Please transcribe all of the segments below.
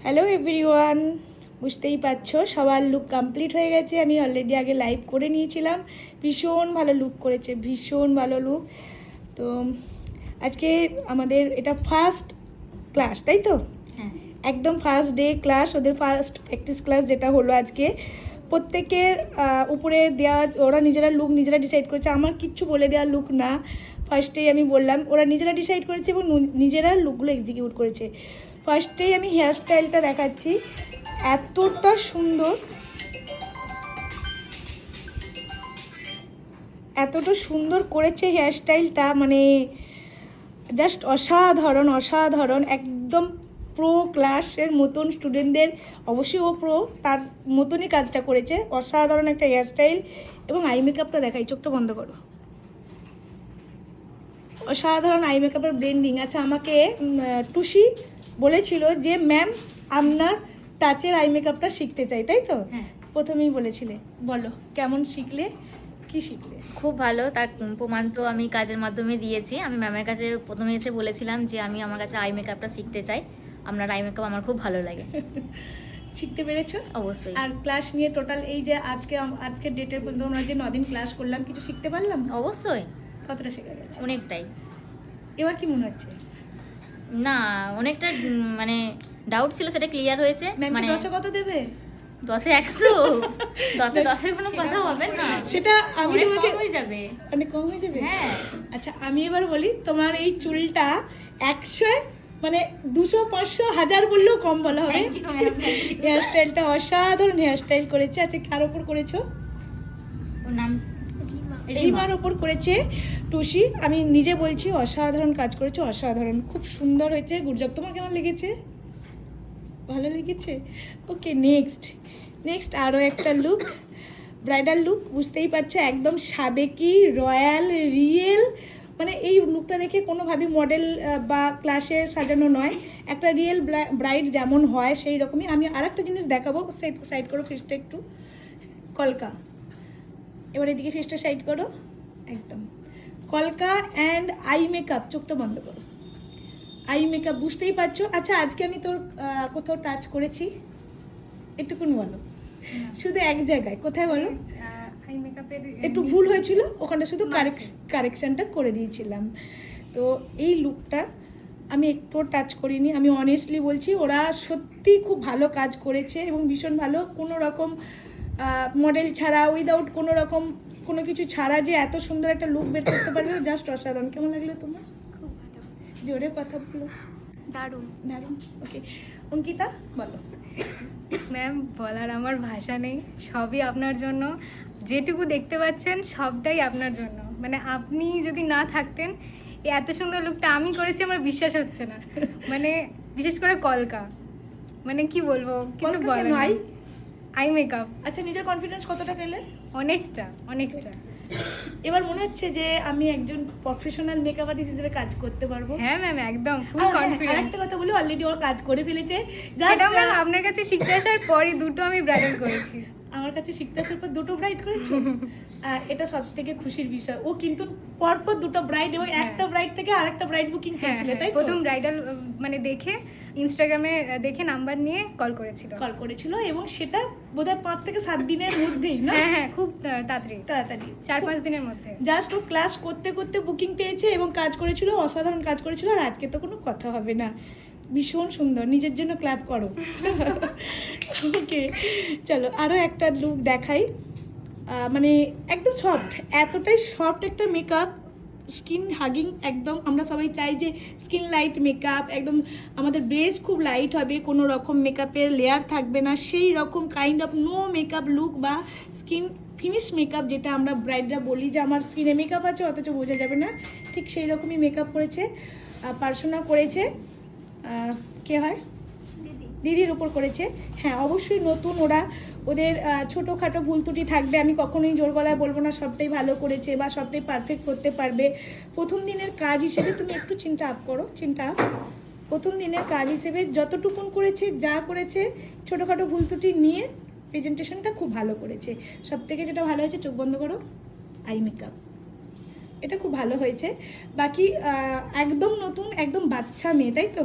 Hello everyone, বুঝতেই পারছো সবার লুক কমপ্লিট হয়ে গেছে। আমি অলরেডি আগে লাইভ করে নিয়েছিলাম। ভীষণ ভালো লুক করেছে, ভীষণ ভালো লুক। তো আজকে আমাদের এটা ফার্স্ট ক্লাস, তাই তো? হ্যাঁ, একদম ফার্স্ট ডে ক্লাস, ওদের ফার্স্ট প্র্যাকটিস ক্লাস যেটা হলো আজকে। প্রত্যেকের উপরে দেওয়া, ওরা নিজেরা লুক নিজেরা ডিসাইড করেছে, আমার কিচ্ছু বলে দেওয়া লুক না। ফার্স্টেই আমি বললাম ওরা নিজেরা ডিসাইড করেছে এবং নিজেরা লুকগুলো এক্সিকিউট করেছে। ফার্স্টেই আমি হেয়ার স্টাইলটা দেখাচ্ছি, এতটা সুন্দর, এতটা সুন্দর করেছে হেয়ার স্টাইলটা, মানে জাস্ট অসাধারণ অসাধারণ, একদম প্রো ক্লাসের মতন স্টুডেন্টদের, অবশ্যই ও প্রো, তার মতনই কাজটা করেছে। অসাধারণ একটা হেয়ার স্টাইল। এবং আই মেকআপটা দেখাই, চোখটা বন্ধ করো। অসাধারণ আই মেকআপের ব্লেন্ডিং। আচ্ছা, আমাকে টুসি বলেছিল যে ম্যাম আপনার টাচের আই মেকআপটা শিখতে চাই, তাই তো? হ্যাঁ। প্রথমেই বলেছিলে, বলো কেমন শিখলে, কি শিখলে? খুব ভালো। তার প্রমাণ তো আমি কাজের মাধ্যমে দিয়েছি। আমি ম্যামের কাছে প্রথমে এসে বলেছিলাম যে আমি আমার কাছে আই মেকআপটা শিখতে চাই, আপনার আই মেকআপ আমার খুব ভালো লাগে। শিখতে পেরেছো? অবশ্যই। আর ক্লাস নিয়ে টোটাল এই যে আজকে ডেটের পর্যন্ত আমরা যে 9 দিন ক্লাস করলাম, কিছু শিখতে পারলাম? অবশ্যই, কতটা শেখা গেছে? অনেকটাই। এবার কি মনে হচ্ছে? না, অনেকটা মানে ডাউট ছিল, সেটা ক্লিয়ার হয়েছে। ম্যাম মানে 10-এ কত দেবে? 10-এ 100, 10-এ 10-এর কোনো কথা হবে না, সেটা আমি অনেক তোমাকে কম হয়ে যাবে। অনেক কম হয়ে যাবে? হ্যাঁ। আচ্ছা, আমি এবার বলি, তোমার এই চুলটা 100 মানে 200, 500, 1000 বললেও কম বলা হবে। Thank you, ma'am. হেয়ার স্টাইলটা অসাধারণ হেয়ার স্টাইল করেছে। আচ্ছা, কার ওপর করেছো? ওর নাম রিমার ওপর করেছে টুসি। আমি নিজে বলছি অসাধারণ কাজ করেছে, অসাধারণ, খুব সুন্দর হয়েছে। গুড, তোমার কেমন লেগেছে? ভালো লেগেছে? ওকে, নেক্সট আরও একটা লুক, ব্রাইডাল লুক। বুঝতেই পারছো একদম সাবেকি, রয়্যাল, রিয়েল। মানে এই লুকটা দেখে কোনোভাবেই মডেল বা ক্লাসে সাজানো নয়, একটা রিয়েল ব্রাইড যেমন হয় সেই রকমই। আমি আর একটা জিনিস দেখাবো, সাইড করো ফেসটা একটু, কলকা। এবার এদিকে ফেসটা সাইড করো, একদম কলকা অ্যান্ড আই মেকআপ। চোখটা বন্ধ করো, আই মেকআপ, বুঝতেই পারছো। আচ্ছা, আজকে আমি তোর কোথাও টাচ করেছি একটুকুন বলো, শুধু এক জায়গায়, কোথায় বলো? আই মেকআপের একটু ভুল হয়েছিল, ওখানটা শুধু কারেকশনটা করে দিয়েছিলাম। তো এই লুকটা আমি একটু টাচ করিনি, আমি অনেস্টলি বলছি। ওরা সত্যি খুব ভালো কাজ করেছে এবং ভীষণ ভালো, কোনো রকম মডেল ছাড়া, উইদাউট কোনো রকম কোনো কিছু ছাড়া যে এত সুন্দর একটা লুক বের করতে পারবে, জাস্ট অসাধারণ। কেমন লাগলো তোমার? খুব ভালো, জোরে কথা বলো। দারুণ। দারুণ। ওকে, অঙ্কিতা বলো। ম্যাম, বলার আমার ভাষা নেই, সবই আপনার জন্য। যেটুকু দেখতে পাচ্ছেন সবটাই আপনার জন্য। মানে আপনি যদি না থাকতেন, এই এত সুন্দর লুকটা আমি করেছি আমার বিশ্বাস হচ্ছে না। মানে বিশেষ করে কলকা, মানে কি বলবো, কিছু কলকা বলার কেন? নেই। আই মেকআপ আচ্ছা, নিজের কনফিডেন্স কতটা পেলে? অনেকটা। এবার মনে হচ্ছে যে আমি একজন প্রফেশনাল মেকআপ আর্টিস্ট হিসেবে কাজ করতে পারবো। হ্যাঁ ম্যাম, একদম ফুল আর কনফিডেন্স। একটা কথা বলি, অলরেডি ওর কাজ করে ফেলেছে। সেটা জাস্ট ম্যাম আপনার কাছে শিখতে আসার পরই দুটো আমি ব্রাইডাল করেছি। আমার কাছে শিখতে আসার পর 2টো ব্রাইড করেছো, এটা সব থেকে খুশির বিষয়। ও কিন্তু পরপর 2টো ব্রাইড এবং একটা ব্রাইড থেকে আরেকটা ব্রাইড বুকিং হ্যাঁ, করেছিল, তাই তো? প্রথম ব্রাইডাল মানে দেখে ইনস্টাগ্রামে দেখে নাম্বার নিয়ে কল করেছিল এবং সেটা বোধহয় 5 থেকে 7 দিনের মধ্যেই, না? হ্যাঁ, খুব তাড়াতাড়ি, তাড়াতাড়ি 4-5 দিনের মধ্যে। জাস্ট ও ক্লাস করতে করতে বুকিং পেয়েছে এবং কাজ করেছিল, অসাধারণ কাজ করেছিল। আর আজকে তো কোনো কথা হবে না, ভীষণ সুন্দর, নিজের জন্য ক্ল্যাপ করো। ওকে, চলো আরও একটা লুক দেখাই। মানে একদম সফট, এতটাই সফট একটা মেকআপ, স্কিন হাগিং একদম। আমরা সবাই চাই যে স্কিন লাইট মেকআপ, একদম আমাদের বেস খুব লাইট হবে, কোনো রকম মেকআপের লেয়ার থাকবে না, সেই রকম kind of no makeup look বা স্কিন ফিনিশ মেকআপ, যেটা আমরা ব্রাইডরা বলি যে আমার স্কিনে মেকআপ আছে অথচ বোঝা যাবে না, ঠিক সেই রকমই মেকআপ করেছে, পার্সোনা করেছে। কে হয়? দিদির উপর করেছে। হ্যাঁ, অবশ্যই নতুন, ওদের ছোটোখাটো ভুল ত্রুটি থাকবে, আমি কখনোই জোর গলায় বলবো না সবটাই ভালো করেছে বা সবটাই পারফেক্ট করতে পারবে। প্রথম দিনের কাজ হিসেবে তুমি একটু চিন্তা আপ করো, প্রথম দিনের কাজ হিসেবে যতটুকুন করেছে, যা করেছে, ছোটোখাটো ভুল ত্রুটি নিয়ে প্রেজেন্টেশনটা খুব ভালো করেছে। সব থেকে যেটা ভালো হয়েছে, চোখ বন্ধ করো, আই মেকআপ, এটা খুব ভালো হয়েছে। বাকি একদম নতুন, একদম বাচ্চা মেয়ে, তাই তো?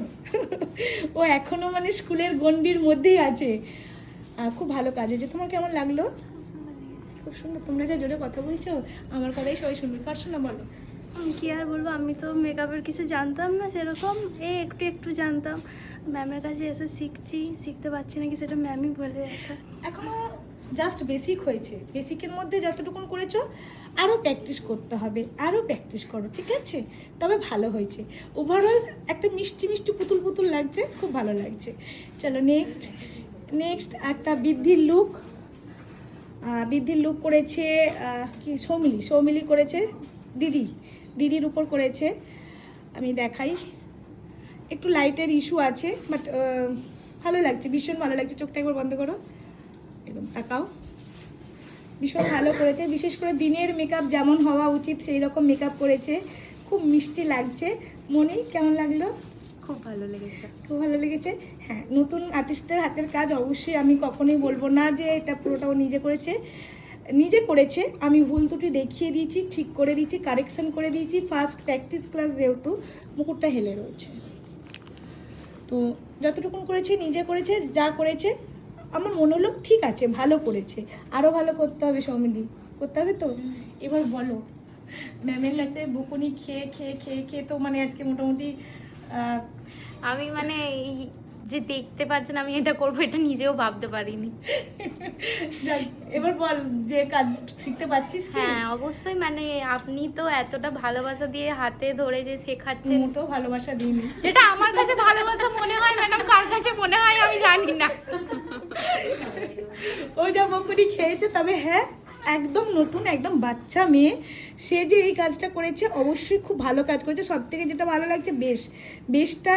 ও এখনও মানে স্কুলের গণ্ডির মধ্যেই আছে। খুব ভালো কাজ হয়েছে। তোমার কেমন লাগলো? খুব সুন্দর। তোমরা যা জোরে কথা বলছো, আমার কথাই সবাই শুনবে। পারছো না, বলো। কি আর বলবো, আমি তো মেকআপের কিছু জানতাম না সেরকম, একটু একটু জানতাম। ম্যামের কাছে এসে শিখতে পারছি নাকি সেটা ম্যামই বলে। এখনো জাস্ট বেসিক হয়েছে। বেসিকের মধ্যে যতটুকুন করেছো আরও প্র্যাকটিস করতে হবে, আরও প্র্যাকটিস করো, ঠিক আছে? তবে ভালো হয়েছে। ওভারঅল একটা মিষ্টি মিষ্টি পুতুল পুতুল লাগছে, খুব ভালো লাগছে। চলো নেক্সট একটা বৃদ্ধির লুক করেছে কি সৌমিলি করেছে, দিদির উপর করেছে। আমি দেখাই, একটু লাইটের ইস্যু আছে, বাট ভালো লাগছে, ভীষণ ভালো লাগছে। চোখটা একবার বন্ধ করো, একদম তাকাও। ভীষণ ভালো করেছে, বিশেষ করে দিনের মেকআপ যেমন হওয়া উচিত সেই রকম মেকআপ করেছে, খুব মিষ্টি লাগছে। মনি, কেমন লাগলো? খুব ভালো লেগেছে। খুব ভালো লেগেছে। হ্যাঁ, নতুন আর্টিস্টদের হাতের কাজ অবশ্যই আমি কখনোই বলবো না যে এটা পুরোটাও নিজে করেছে। আমি ভুল ত্রুটি দেখিয়ে দিয়েছি, ঠিক করে দিয়েছি, কারেকশন করে দিয়েছি। ফার্স্ট প্র্যাকটিস ক্লাস যেহেতু, মুকুটটা হেলে রয়েছে। তো যতটুকুন করেছে নিজে করেছে, যা করেছে আমার মনে হলো ঠিক আছে, ভালো করেছে। আরও ভালো করতে হবে সৌমিলি, করতে হবে তো। এবার বলো, ম্যামের কাছে বকুনি খেয়ে তো মানে আজকে মোটামুটি আমি মানে এই যে দেখতে পাচ্ছেন আমি এটা করবো, এটা নিজেও ভাবতে পারিনি। যাক, এবার বল যে কাজ শিখতে পাচ্ছিস কি? হ্যাঁ অবশ্যই, মানে আপনি তো এতটা ভালোবাসা দিয়ে হাতে ধরে যে শেখাচ্ছেন, মোটেও ভালোবাসা দিইনি। যেটা আমার কাছে ভালোবাসা মনে হয় ম্যাডাম, কার কাছে মনে হয় আমি জানি না। ও যা বকুনি খেয়েছে, তবে হ্যাঁ একদম নতুন, একদম বাচ্চা মেয়ে, সে যে এই কাজটা করেছে অবশ্যই খুব ভালো কাজ করেছে। সব থেকে যেটা ভালো লাগছে, বেশটা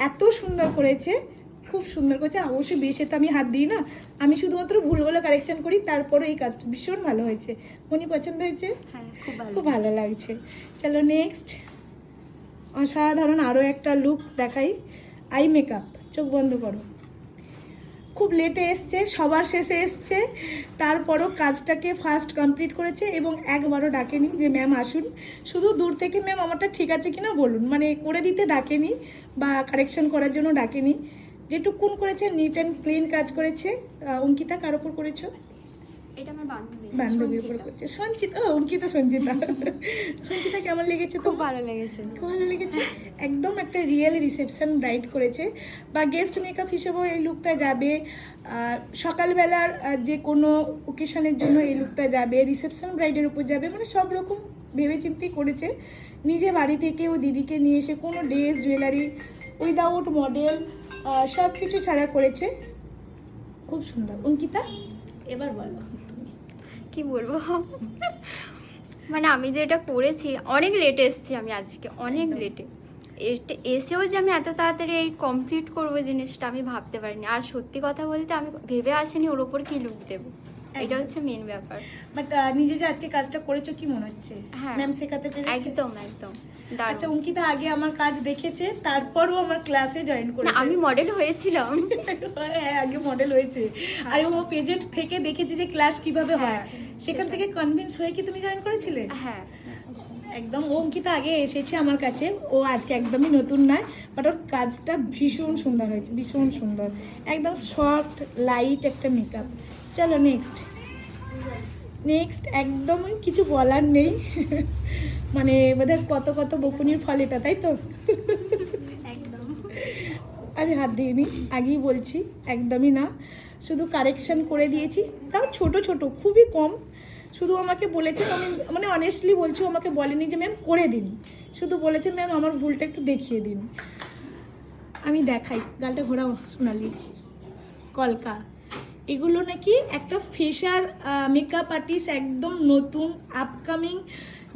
এত সুন্দর করেছে, খুব সুন্দর করেছে। অবশ্যই বেশে তো আমি হাত দিই না, আমি শুধুমাত্র ভুলগুলো কারেকশন করি। তারপরে এই কাজটা ভীষণ ভালো হয়েছে। মনি, পছন্দ হয়েছে? হ্যাঁ, খুব ভালো। খুব ভালো লাগছে। চলো নেক্সট অসাধারণ আরও একটা লুক দেখাই। আই মেকআপ, চোখ বন্ধ করো। খুব লেটে এসছে, সবার শেষে এসছে, তারপরও কাজটাকে ফার্স্ট কমপ্লিট করেছে এবং একবারও ডাকেনি যে ম্যাম আসুন। শুধু দূর থেকে ম্যাম আমারটা ঠিক আছে কিনা বলুন, মানে করে দিতে ডাকেনি বা কারেকশন করার জন্য ডাকেনি। যেটুকুন করেছে নিট অ্যান্ড ক্লিন কাজ করেছে। অঙ্কিতা, কার ওপর করেছো? এটা আমার বান্ধবীর উপর করেছে। সঞ্চিতা কেমন লেগেছে? খুব ভালো লেগেছে। খুব ভালো লেগেছে। একদম একটা রিয়েল রিসেপশন ব্রাইড করেছে, বা গেস্ট মেকআপ হিসেবেও এই লুকটা যাবে। সকালবেলার যে কোনো ওকেশনের জন্য এই লুকটা যাবে, রিসেপশন ব্রাইডের উপর যাবে, মানে সব রকম ভেবেচিন্তেই করেছে। নিজে বাড়ি থেকে ও দিদিকে নিয়ে এসে কোনো ড্রেস জুয়েলারি উইদাউট মডেল সব কিছু ছাড়া করেছে, খুব সুন্দর। অঙ্কিতা, এবার বলো। কি বলবো, মানে আমি যেটা করেছি অনেক লেটে এসেছি আমি আজকে, অনেক লেটে এসেও যে আমি এত তাড়াতাড়ি এই কমপ্লিট করবো জিনিসটা আমি ভাবতে পারিনি। আর সত্যি কথা বলতে আমি ভেবে আসিনি ওর ওপর কি লুক দেবো, এটা হচ্ছে মেন ব্যাপার। বাট নিজে যে আজকে কাজটা করেছো কি মনে হচ্ছে? হ্যাঁ, ম্যাম শেখাতে পেরেছে? একদম দারুণ। আচ্ছা, অঙ্কিতা আগে আমার কাজ দেখেছে, তারপরও আমার ক্লাসে জয়েন না, করেছে। আমি মডেল হয়েছিলাম। হ্যাঁ, আগে মডেল হয়েছে, আর ও পেজেন্ট থেকে দেখেছে যে ক্লাস কিভাবে হয়, সেখান থেকে কনভিন্স হয়ে কি তুমি জয়েন করেছিলে? হ্যাঁ, একদম। ও অঙ্কিতা আগে এসেছে আমার কাছে, ও আজকে একদমই নতুন নয়, বাট ওর কাজটা ভীষণ সুন্দর হয়েছে, ভীষণ সুন্দর, একদম সফট লাইট একটা মেকআপ। চলো নেক্সট একদমই কিছু বলার নেই। মানে বোধহয় কত বকুনির ফল এটা, তাই তো? একদম। আমি হাত দিইনি, আগেই বলছি, একদমই না। শুধু কারেকশন করে দিয়েছি, তাও ছোট খুবই কম। শুধু আমাকে বলেছে, আমি মানে অনেস্টলি বলছি, আমাকে বলেনি যে ম্যাম করে দিন, শুধু বলেছে ম্যাম আমার ভুলটা একটু দেখিয়ে দিন। আমি দেখাই, গালটা ঘোরাও সোনালি, কলকা। এগুলো নাকি একটা ফেশার মেকআপ আর্টিস্ট, একদম নতুন আপকামিং,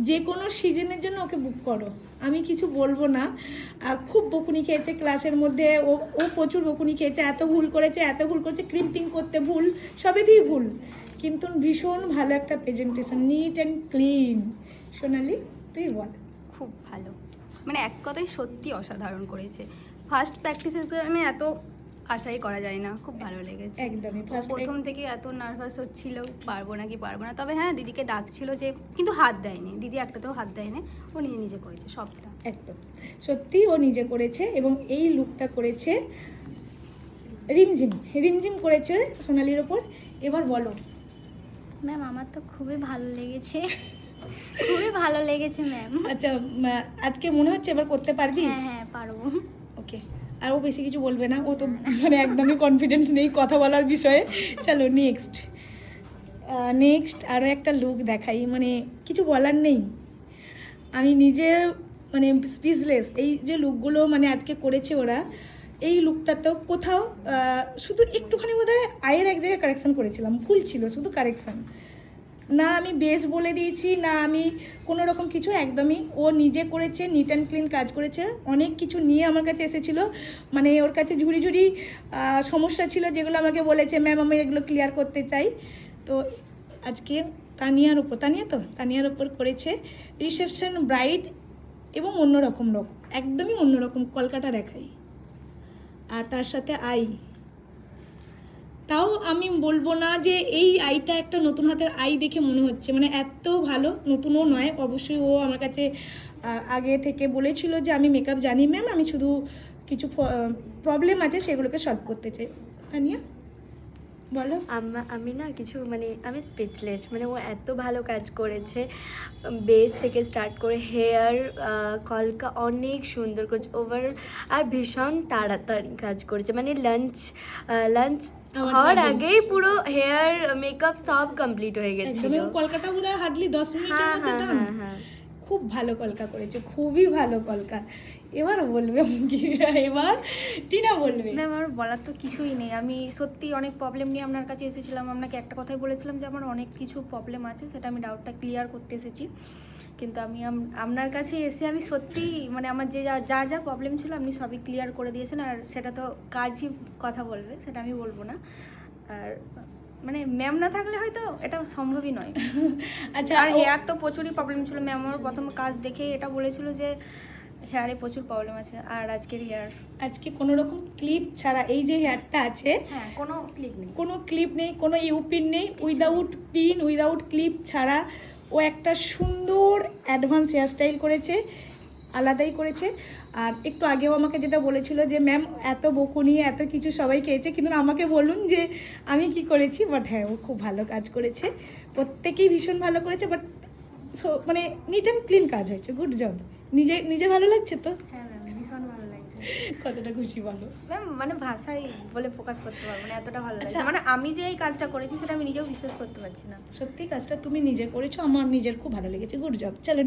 যে কোনো সিজনের জন্য ওকে বুক করো, আমি কিছু বলবো না। খুব বকুনি খেয়েছে ক্লাসের মধ্যে, ও প্রচুর বকুনি খেয়েছে, এত ভুল করেছে, ক্রিম্পিং করতে ভুল, সবেতেই ভুল, কিন্তু ভীষণ ভালো একটা প্রেজেন্টেশন, নিট অ্যান্ড ক্লিন। সোনালি, তুই বল। খুব ভালো, মানে এক কথায় সত্যি অসাধারণ করেছে। ফার্স্ট প্র্যাকটিস এক্সামে এত আশাই করা যায় না, খুব ভালো লেগেছে। একদমই ও ফার্স্ট প্রথম থেকে এত নার্ভাস হচ্ছিল পারবো নাকি পারবো না, তবে হ্যাঁ দিদিকে ডাকছিল যে, কিন্তু হাত দেয়নি দিদি, একটাতেও হাত দেয়নি, ও নিজে নিজে করেছে সবটা। একদম সত্যি ও নিজে করেছে এবং এই লুকটা করেছে রিমঝিম। রিমঝিম করেছে সোনালির ওপর। এবার বলো। ম্যাম আমার তো খুবই ভালো লেগেছে, খুবই ভালো লেগেছে ম্যাম। আচ্ছা আজকে মনে হচ্ছে এবার করতে পারবি? হ্যাঁ হ্যাঁ পারবো। ওকে, আর ও বেশি কিছু বলবে না, ও তো মানে একদমই কনফিডেন্স নেই কথা বলার বিষয়ে। চলো নেক্সট আরও একটা লুক দেখাই, মানে কিছু বলার নেই, আমি নিজে মানে স্পিচলেস। এই যে লুকগুলো মানে আজকে করেছে ওরা, এই লুকটাতেও কোথাও শুধু একটুখানি বোধহয় আয়ের এক জায়গায় কারেকশান করেছিলাম, ভুল ছিল শুধু কারেকশান, না আমি বেশ বলে দিয়েছি, না আমি কোনো রকম কিছু, একদমই ও নিজে করেছে, নিট অ্যান্ড ক্লিন কাজ করেছে। অনেক কিছু নিয়ে আমার কাছে এসেছিলো, মানে ওর কাছে ঝুড়ি ঝুড়ি সমস্যা ছিল যেগুলো আমাকে বলেছে ম্যাম আমি এগুলো ক্লিয়ার করতে চাই। তো আজকে তানিয়ার ওপর করেছে রিসেপশন ব্রাইড এবং অন্যরকম একদমই অন্যরকম কলকাতা দেখাই, আর তার সাথে তাও আমি বলবো না যে এই আইটা একটা নতুন হাতের আই দেখে মনে হচ্ছে, মানে এত ভালো, নতুনও নয় অবশ্যই। ও আমার কাছে আগে থেকে বলেছিল যে আমি মেকআপ জানি ম্যাম, আমি শুধু কিছু প্রবলেম আছে সেগুলোকে সলভ করতে চাই। তানিয়া বলো। আমি না কিছু মানে আমি স্পিচলেস, মানে ও এত ভালো কাজ করেছে, বেস থেকে স্টার্ট করে হেয়ার কলকা অনেক সুন্দর করেছে ওভার, আর ভীষণ তাড়াতাড়ি কাজ করেছে, মানে লাঞ্চ হওয়ার আগেই পুরো হেয়ার মেকআপ সব কমপ্লিট হয়ে গেছিল। কলকাতা বোধহয় হার্ডলি 10 মিনিটের মধ্যে ডান। হ্যাঁ খুব ভালো কলকা করেছে, খুবই ভালো কলকা। এবার বলবে কি, এবার টিনা বলবে। ম্যাম আমার বলার তো কিছুই নেই, আমি সত্যি অনেক প্রবলেম নিয়ে আপনার কাছে এসেছিলাম, আপনাকে একটা কথাই বলেছিলাম যে আমার অনেক কিছু প্রবলেম আছে, সেটা আমি ডাউটটা ক্লিয়ার করতে এসেছি। কিন্তু আমি আপনার কাছে এসে আমি সত্যি মানে আমার যে যা প্রবলেম ছিল আপনি সবই ক্লিয়ার করে দিয়েছেন, আর সেটা তো কাজই কথা বলবে, সেটা আমি বলবো না। আর মানে ম্যাম না থাকলে হয়তো এটা সম্ভবই নয়। আচ্ছা, আর হেয়ার তো প্রচুরই প্রবলেম ছিল, ম্যাম আমার প্রথম কাজ দেখে এটা বলেছিল যে হেয়ারে প্রচুর প্রবলেম আছে। আর আজকের হেয়ার আজকে কোনো রকম ক্লিপ ছাড়া এই যে হেয়ারটা আছে, হ্যাঁ কোনো ক্লিপ নেই, কোনো ইউপিন নেই, উইদাউট পিন উইদাউট ক্লিপ ছাড়া ও একটা সুন্দর অ্যাডভান্স হেয়ারস্টাইল করেছে, আলাদাই করেছে। আর একটু আগেও আমাকে যেটা বলেছিল যে ম্যাম এত বকুনি এত কিছু সবাই খেয়েছে, কিন্তু আমাকে বলুন যে আমি কি করেছি। বাট হ্যাঁ ও খুব ভালো কাজ করেছে, প্রত্যেকেই ভীষণ ভালো করেছে। বাট মানে নিট অ্যান্ড ক্লিন কাজ হয়েছে, গুড জব। নিজে ভালো লাগছে তো? হ্যাঁ ম্যাম ভীষণ ভালো লাগছে। কতটা খুশি বলো ম্যাম মানে ভাষায় বলে প্রকাশ করতে পারবো না, এতটা ভালো লাগছে। আচ্ছা। মানে আমি যে এই কাজটা করেছি সেটা আমি নিজেও বিশ্বাস করতে পারছি না। সত্যি কাজটা তুমি নিজে করেছো, আমার নিজের খুব ভালো লেগেছে, গুড জব। চলো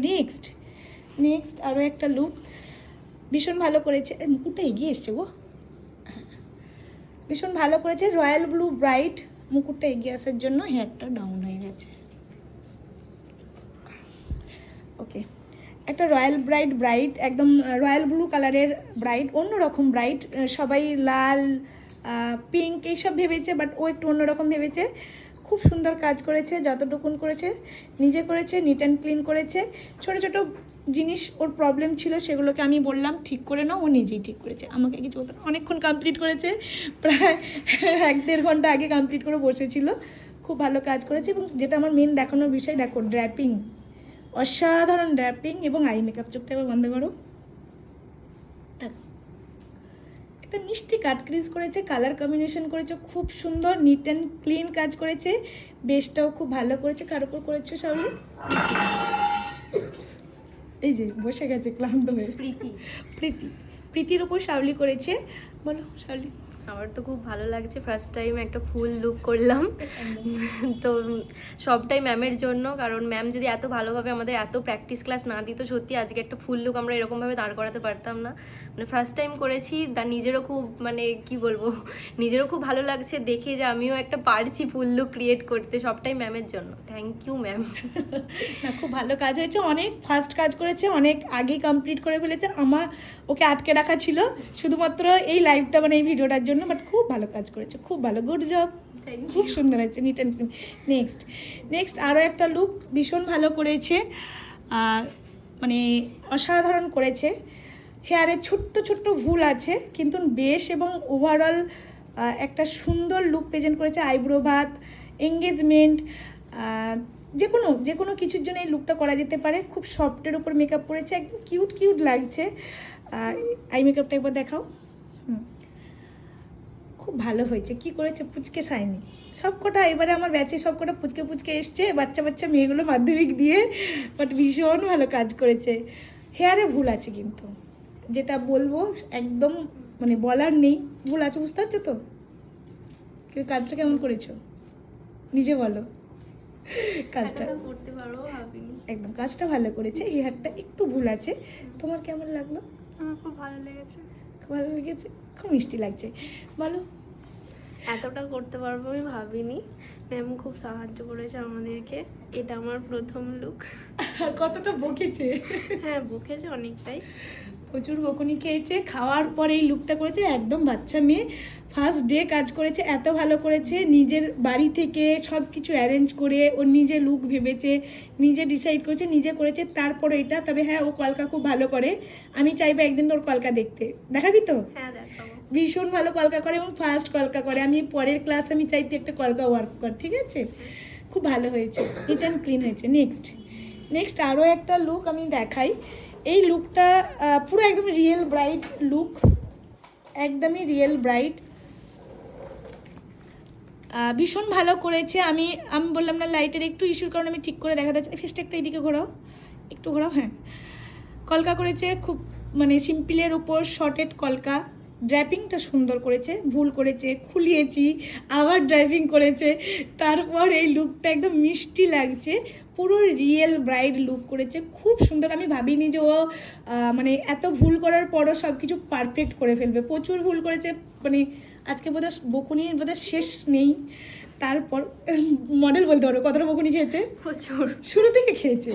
নেক্সট আরও একটা লুক ভীষণ ভালো করেছে। মুকুটটা এগিয়ে এসছে গো, ভীষণ ভালো করেছে। রয়্যাল ব্লু ব্রাইট, মুকুটটা এগিয়ে আসার জন্য হেয়ারটা ডাউন হয়ে গেছে। ওকে, একটা রয়্যাল ব্রাইট একদম রয়্যাল ব্লু কালারের ব্রাইট, অন্যরকম ব্রাইট। সবাই লাল পিঙ্ক এইসব ভেবেছে, বাট ও একটু অন্যরকম ভেবেছে। খুব সুন্দর কাজ করেছে, যতটুকুন করেছে নিজে করেছে, নিট অ্যান্ড ক্লিন করেছে। ছোটো ছোটো জিনিস ওর প্রবলেম ছিল সেগুলোকে আমি বললাম ঠিক করে নাও, ও নিজেই ঠিক করেছে, আমাকে কিছু বলতে অনেকক্ষণ কমপ্লিট করেছে, প্রায় 1-1.5 ঘন্টা আগে কমপ্লিট করে বসেছিল। খুব ভালো কাজ করেছে। এবং যেটা আমার মেন দেখানোর বিষয়, দেখো ড্র্যাপিং, অসাধারণ ড্র্যাপিং এবং আই মেকআপ। চোখটা এবার বন্ধ করো। একটা মিষ্টি কাট ক্রিজ করেছে, কালার কম্বিনেশন করেছে খুব সুন্দর, নিট অ্যান্ড ক্লিন কাজ করেছে। বেসটাও খুব ভালো করেছে। কার উপর করেছো শাওলি? এই যে বসে গেছে ক্লান্ত হয়ে, প্রীতির উপর শাওলি করেছে। বলো শাওলি। আমার তো খুব ভালো লাগছে, ফার্স্ট টাইম একটা ফুল লুক করলাম, তো সবটাই ম্যামের জন্য। কারণ ম্যাম যদি এত ভালোভাবে আমাদের এত প্র্যাকটিস ক্লাস না দিত, সত্যি আজকে একটা ফুল লুক আমরা এরকমভাবে দাঁড় করাতে পারতাম না। মানে ফার্স্ট টাইম করেছি, নিজেরও খুব মানে কি বলবো, নিজেরও খুব ভালো লাগছে দেখে যে আমিও একটা পারছি ফুল লুক ক্রিয়েট করতে, সবটাই ম্যামের জন্য। Thank you ma'am. না খুব ভালো কাজ হয়েছে, অনেক ফাস্ট কাজ করেছে, অনেক আগেই কমপ্লিট করে ফেলেছে। আমার ওকে আটকে রাখা ছিল শুধুমাত্র এই লাইভটা মানে এই ভিডিওটার জন্য, বাট খুব ভালো কাজ করেছে, খুব ভালো, গুড জব, খুব সুন্দর হয়েছে, নিট অ্যান্ড ক্লিন। নেক্সট আরও একটা লুক ভীষণ ভালো করেছে, মানে অসাধারণ করেছে। হেয়ারে ছোট্ট ভুল আছে, কিন্তু বেশ এবং ওভারঅল একটা সুন্দর লুক প্রেজেন্ট করেছে, আইব্রো ভাত, এঙ্গেজমেন্ট, যে কোনো কিছুর জন্য এই লুকটা করা যেতে পারে। খুব সফটের উপর মেকআপ করেছে, একদম কিউট কিউট লাগছে। আই মেকআপটা একবার দেখাও। খুব ভালো হয়েছে। কি করেছে? পুচকে শাইনি সবকটা। এবারে আমার ব্যাচে সবকটা পুচকে পুচকে এসছে, বাচ্চা বাচ্চা মেয়েগুলো মাধ্যমিক দিয়ে, বাট ভীষণ ভালো কাজ করেছে। হেয়ারে ভুল আছে কিন্তু, যেটা বলবো একদম মানে বলার নেই, ভুল আছে, বুঝতে পারছো তো? কিন্তু কাজটা কেমন করেছো নিজে বলো। কাজটা করতে পারবো ভাবিনি। একদম কাজটা ভালো করেছে, এই হাতটা একটু ভুল আছে। তোমার কেমন লাগলো? আমার খুব ভালো লেগেছে। খুব ভালো লেগেছে, খুব মিষ্টি লাগছে। বলো। এতটা করতে পারবো আমি ভাবিনি। ম্যাম খুব সাহায্য করেছে আমাদেরকে। এটা আমার প্রথম লুক। কতটা বকেছে? হ্যাঁ, বকেছে অনেকটাই। প্রচুর বকুনি খেয়েছে। খাওয়ার পরে এই লুকটা করেছে, একদম বাচ্চা মেয়ে। ফার্স্ট ডে কাজ করেছে, এত ভালো করেছে। নিজের বাড়ি থেকে সব কিছু অ্যারেঞ্জ করে ওর নিজে লুক ভেবেছে, নিজে ডিসাইড করেছে, নিজে করেছে। তারপরে এটা, তবে হ্যাঁ ও কলকা খুব ভালো করে। আমি চাইবো একদিন ওর কলকা দেখতে। দেখাবি তো? হ্যাঁ, দেখাবো। ভীষণ ভালো কলকা করে এবং ফার্স্ট কলকা করে। আমি পরের ক্লাস আমি চাইতে একটা কলকা ওয়ার্ক কর, ঠিক আছে? খুব ভালো হয়েছে, নিট অ্যান্ড ক্লিন হয়েছে। নেক্সট আরও একটা লুক আমি দেখাই। এই লুকটা পুরো একদম রিয়েল ব্রাইড লুক, একদমই রিয়েল ব্রাইড। ভীষণ ভালো করেছে। আমি বললাম না লাইটের একটু ইস্যুর কারণে আমি ঠিক করে দেখাতে চাই। ফেসটা একটু এইদিকে ঘোরাও, একটু ঘোরাও। হ্যাঁ, কলকা করেছে খুব, মানে সিম্পলের উপর শর্টেড কলকা। ড্র্যাপিংটা সুন্দর করেছে, ভুল করেছে, খুলিয়েছি, আবার ড্রাইভিং করেছে। তারপর এই লুকটা একদম মিষ্টি লাগছে, পুরো রিয়েল ব্রাইড লুক করেছে, খুব সুন্দর। আমি ভাবিনি যে ও মানে এত ভুল করার পরও সব কিছু পারফেক্ট করে ফেলবে। প্রচুর ভুল করেছে, মানে আজকে বোধহয় বকুনির বোধহয় শেষ নেই। তারপর মডেল বলতে পারো কতটা বকুনি খেয়েছে? প্রচুর। শুরু থেকে খেয়েছে।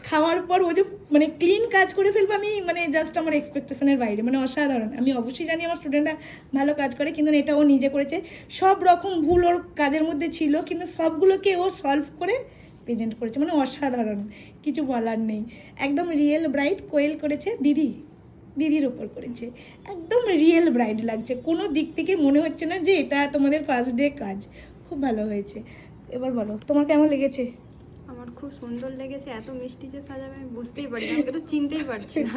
খাওয়ার পর ও যে মানে ক্লিন কাজ করে ফেলবে, আমি মানে জাস্ট আমার এক্সপেকটেশনের বাইরে, মানে অসাধারণ। আমি অবশ্যই জানি আমার স্টুডেন্টরা ভালো কাজ করে, কিন্তু এটা ও নিজে করেছে। সব রকম ভুল ওর কাজের মধ্যে ছিল, কিন্তু সবগুলোকে ও সলভ করে প্রেজেন্ট করেছে, মানে অসাধারণ, কিছু বলার নেই। একদম রিয়েল ব্রাইড। কোয়েল করেছে দিদির ওপর করেছে, একদম রিয়েল ব্রাইড লাগছে। কোনো দিক থেকে মনে হচ্ছে না যে এটা তোমাদের ফার্স্ট ডে কাজ। খুব ভালো হয়েছে। এবার বলো তোমার কেমন লেগেছে? আমার খুব সুন্দর লেগেছে। এত মিষ্টি যে সাজাবে আমি বুঝতেই পারি না, আমি তো চিনতেই পারছি না।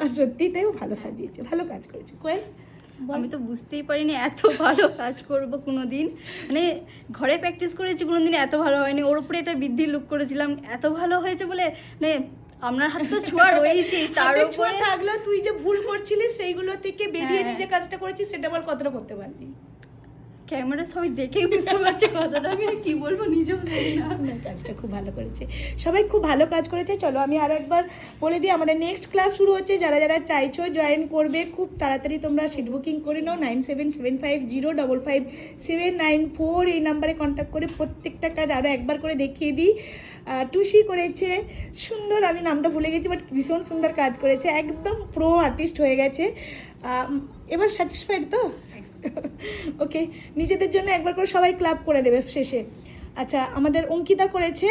আর সত্যিই তাইও ভালো সাজিয়েছে, ভালো কাজ করেছে। কোয়েল আমি তো বুঝতেই পারিনি এত ভালো কাজ করব কোনোদিন। মানে ঘরে প্র্যাকটিস করেছি, কোনোদিন এত ভালো হয়নি। ওর উপরে এটা বৃদ্ধি লুক করেছিলাম, এত ভালো হয়েছে বলে মানে আপনার হাতে তো ছোঁয়া রয়েছে, তার উপরে থাকলেও তুই যে ভুল করছিলিস সেইগুলো থেকে বেরিয়ে নিজে কাজটা করেছিস, সেটা বল কতটা করতে পারলি? ক্যামেরা সবাই দেখেই বুঝতে পারছে কতটা। আমি আর কি বলবো, নিজেও জানি না। কাজটা খুব ভালো করেছে, সবাই খুব ভালো কাজ করেছে। চলো আমি আরো একবার বলে দিই, আমাদের নেক্সট ক্লাস শুরু হচ্ছে। যারা যারা চাইছো জয়েন করবে, খুব তাড়াতাড়ি তোমরা সিট বুকিং করে নাও। 9775050794 এই নাম্বারে কন্ট্যাক্ট করে প্রত্যেকটা কাজ আরও একবার করে দেখিয়ে দিই। টুসি করেছে সুন্দর, আমি নামটা ভুলে গেছি, বাট ভীষণ সুন্দর কাজ করেছে, একদম প্রো আর্টিস্ট হয়ে গেছে। এবার স্যাটিসফাইড তো? ওকে, নিজেদের জন্য একবার করে সবাই ক্লাব করে দেবে শেষে। আচ্ছা, আমাদের অঙ্কিতা করেছে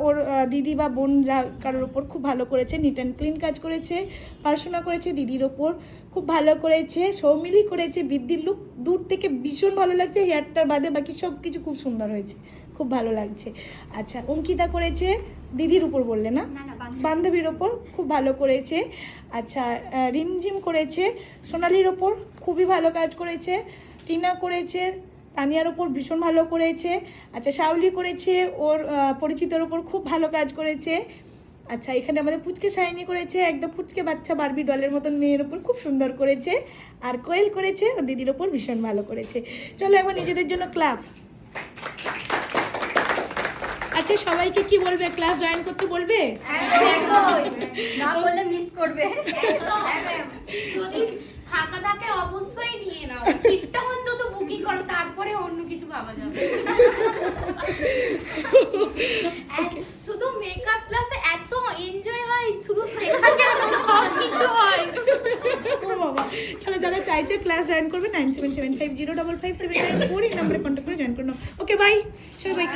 ওর দিদি বা বোন যা কারোর ওপর খুব ভালো করেছে, নিট অ্যান্ড ক্লিন কাজ করেছে। পড়াশোনা করেছে দিদির ওপর, খুব ভালো করেছে। সৌমিলি করেছে বৃদ্ধির লুক, দূর থেকে ভীষণ ভালো লাগছে। হেয়ারটার বাদে বাকি সব কিছু খুব সুন্দর হয়েছে, খুব ভালো লাগছে। আচ্ছা, অঙ্কিতা করেছে দিদির উপর, বললে না, বান্ধবীর ওপর, খুব ভালো করেছে। আচ্ছা, রিমঝিম করেছে সোনালির ওপর, খুবই ভালো কাজ করেছে। টিনা করেছে তানিয়ার ওপর, ভীষণ ভালো করেছে। আচ্ছা, শাওলি করেছে ওর পরিচিতর ওপর, খুব ভালো কাজ করেছে। আচ্ছা, এখানে আমাদের পুচকে শাইনি করেছে একদম পুচকে বাচ্চা বারবি ডলের মতন মেয়ের ওপর, খুব সুন্দর করেছে। আর কোয়েল করেছে ওর দিদির ওপর, ভীষণ ভালো করেছে। চলো এখন নিজেদের জন্য ক্লাব। আচ্ছা, সবাইকে কি বলবে? ক্লাস জয়েন করতে বলবে? না বললে মিস করবে। যদি ফাঁকা থাকে অবশ্যই নিয়ে নাও, সিটটা অন্তত বুকিং করো, তারপরে অন্য কিছু ভাবা যাবে। শুধু মেকআপ ক্লাসে এত এনজয় হয়, শুধু শেখা কেন, সব কিছু হয়। ও বাবা, চলো যারা চাইছে ক্লাস জয়েন করবে 9775055794 এই নম্বরে কন্ট্যাক্ট করে জয়েন করো। ওকে, বাই সবাই, বাই।